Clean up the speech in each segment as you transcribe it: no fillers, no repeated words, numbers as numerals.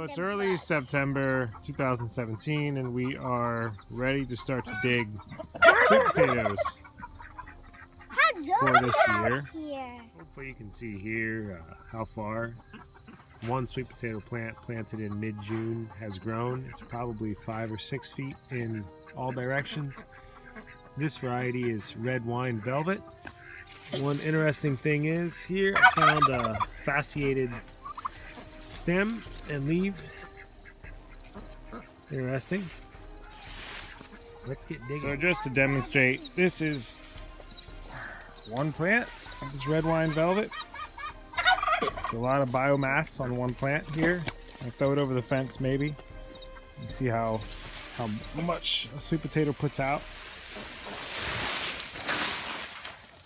it's early September 2017 and we are ready to start to dig sweet potatoes for this year. Hopefully you can see here how far one sweet potato plant planted in mid-June has grown. It's probably 5 or 6 feet in all directions. This variety is red wine velvet. One interesting thing is here I found a fasciated stem and leaves. Interesting. Let's get digging. So just to demonstrate, this is one plant of this red wine velvet. There's a lot of biomass on one plant here. I throw it over the fence maybe. You see how much a sweet potato puts out.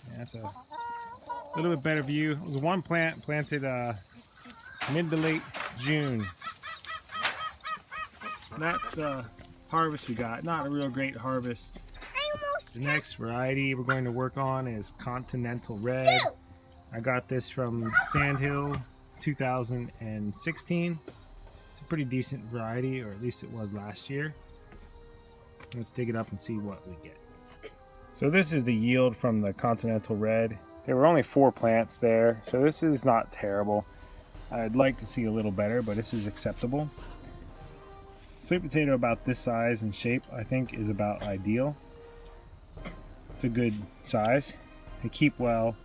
Yeah, that's a little bit better view. It was one plant planted mid to late June. That's the harvest we got. Not a real great harvest. The next variety we're going to work on is Continental Red. I got this from Sandhill 2016. It's a pretty decent variety, or at least it was last year. Let's dig it up and see what we get. So this is the yield from the Continental Red. There were only 4 plants there, so this is not terrible. I'd like to see a little better, but this is acceptable. Sweet potato about this size and shape, I think, is about ideal. It's a good size. They keep well.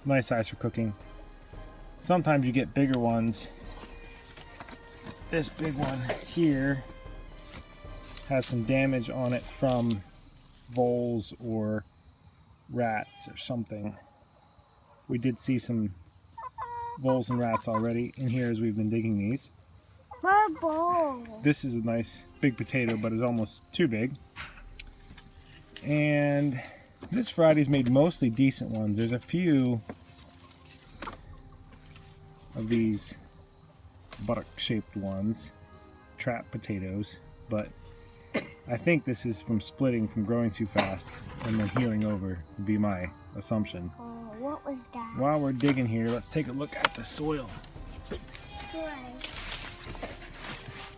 Nice size for cooking. Sometimes you get bigger ones. This big one here has some damage on it from voles or rats or something. We did see some voles and rats already in here as we've been digging these. This is a nice big potato, but it's almost too big. And this variety's made mostly decent ones. There's a few of these buttock-shaped ones, trap potatoes, but I think this is from splitting from growing too fast and then healing over, would be my assumption. Oh, what was that? While we're digging here, let's take a look at the soil. Right.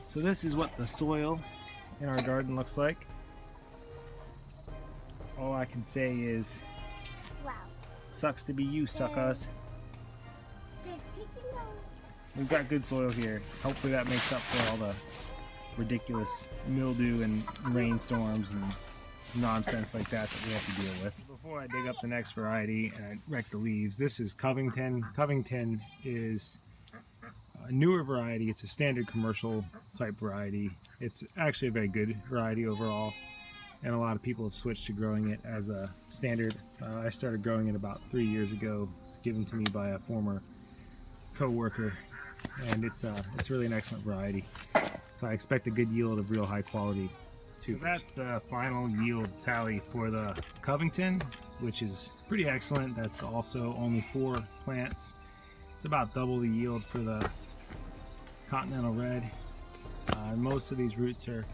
So this is what the soil in our garden looks like. All I can say is, Wow. sucks to be you, suckers. We've got good soil here. Hopefully that makes up for all the ridiculous mildew and rainstorms and nonsense like that we have to deal with. Before I dig up the next variety and wreck the leaves, this is Covington. Covington is a newer variety. It's a standard commercial type variety. It's actually a very good variety overall, and a lot of people have switched to growing it as a standard. I started growing it about 3 years ago. It's given to me by a former co-worker, and it's really an excellent variety. So I expect a good yield of real high quality too. So that's the final yield tally for the Covington, which is pretty excellent. That's also only 4 plants. It's about double the yield for the Continental Red. Most of these roots are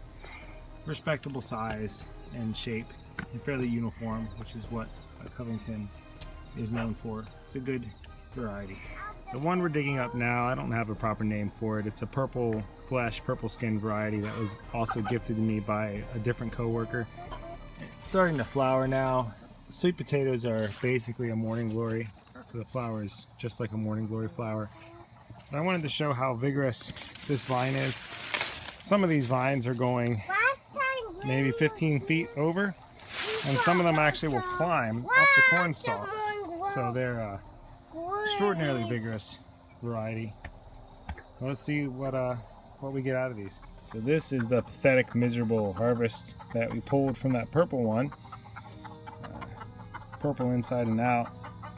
respectable size and shape and fairly uniform, which is what a Covington is known for. It's a good variety. The one we're digging up now, I don't have a proper name for it. It's a purple flesh, purple skin variety that was also gifted to me by a different coworker. It's starting to flower now. The sweet potatoes are basically a morning glory, so the flower is just like a morning glory flower. But I wanted to show how vigorous this vine is. Some of these vines are going maybe 15 feet over, and some of them actually will climb up the corn stalks. So they're extraordinarily vigorous variety. Let's see what we get out of these. So this is the pathetic, miserable harvest that we pulled from that purple one. Purple inside and out.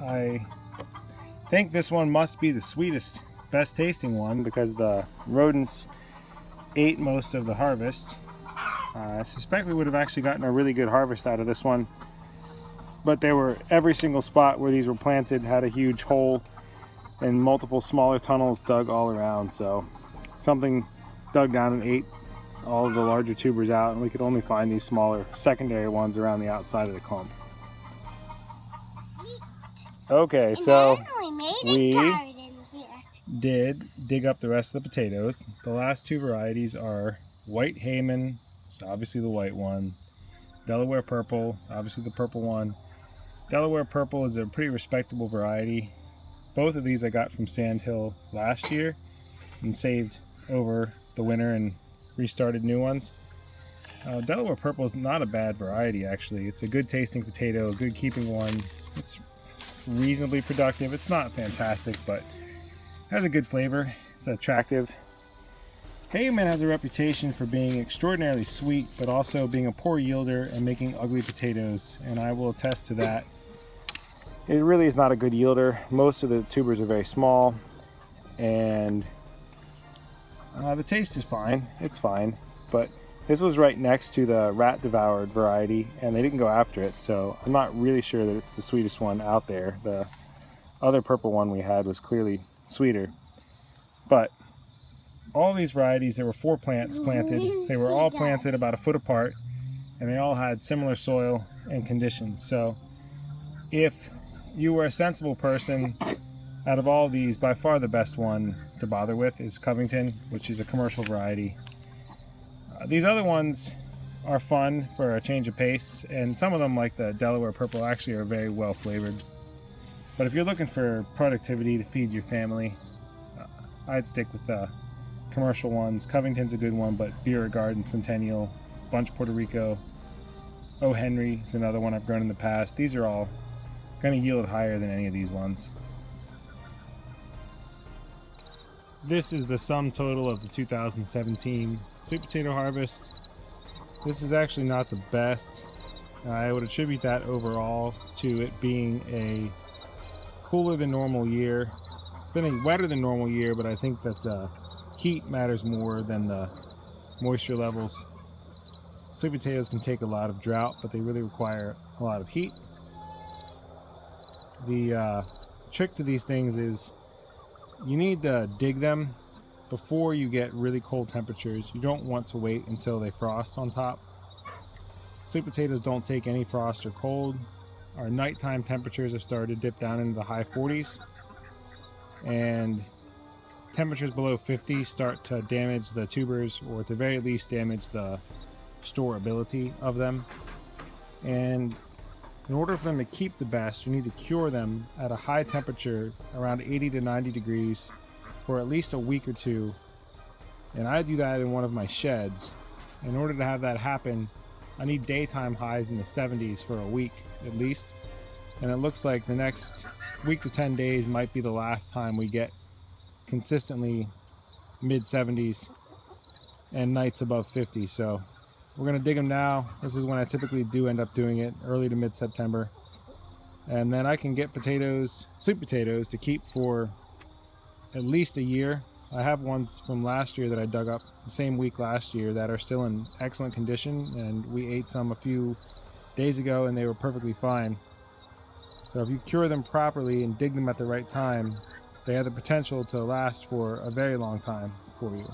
I think this one must be the sweetest, best tasting one because the rodents ate most of the harvest. I suspect we would have actually gotten a really good harvest out of this one, but there were every single spot where these were planted had a huge hole and multiple smaller tunnels dug all around, so something dug down and ate all of the larger tubers out, and we could only find these smaller secondary ones around the outside of the clump. Okay, so we did dig up the rest of the potatoes. The last two varieties are White Hayman, obviously the white one, Delaware Purple, obviously the purple one. Delaware Purple is a pretty respectable variety. Both of these I got from Sandhill last year and saved over the winter and restarted new ones. Delaware Purple is not a bad variety actually. It's a good tasting potato, a good keeping one. It's reasonably productive. It's not fantastic, but has a good flavor. It's attractive. Hayman has a reputation for being extraordinarily sweet, but also being a poor yielder and making ugly potatoes, and I will attest to that. It really is not a good yielder. Most of the tubers are very small, and the taste is fine. It's fine, but this was right next to the rat-devoured variety, and they didn't go after it, so I'm not really sure that it's the sweetest one out there. The other purple one we had was clearly sweeter, but all these varieties, there were 4 plants planted. They were all planted about a foot apart, and they all had similar soil and conditions. So if you were a sensible person, out of all these, by far the best one to bother with is Covington, which is a commercial variety. These other ones are fun for a change of pace, and some of them, like the Delaware Purple, actually are very well flavored. But if you're looking for productivity to feed your family, I'd stick with the commercial ones. Covington's a good one, but Beer Garden, Centennial, Bunch Puerto Rico, O. Henry is another one I've grown in the past. These are all going to yield higher than any of these ones. This is the sum total of the 2017 sweet potato harvest. This is actually not the best. I would attribute that overall to it being a cooler than normal year. It's been a wetter than normal year, but I think that the heat matters more than the moisture levels. Sweet potatoes can take a lot of drought, but they really require a lot of heat. The trick to these things is you need to dig them before you get really cold temperatures. You don't want to wait until they frost on top. Sweet potatoes don't take any frost or cold. Our nighttime temperatures have started to dip down into the high 40s, and temperatures below 50 start to damage the tubers, or at the very least damage the storability of them. And in order for them to keep the best, you need to cure them at a high temperature, around 80 to 90 degrees, for at least a week or two. And I do that in one of my sheds. In order to have that happen, I need daytime highs in the 70s for a week at least. And it looks like the next week to 10 days might be the last time we get consistently mid 70s and nights above 50. So we're going to dig them now. This is when I typically do end up doing it, early to mid-September. And then I can get potatoes, sweet potatoes, to keep for at least a year. I have ones from last year that I dug up the same week last year that are still in excellent condition, and we ate some a few days ago and they were perfectly fine. So if you cure them properly and dig them at the right time, they have the potential to last for a very long time for you.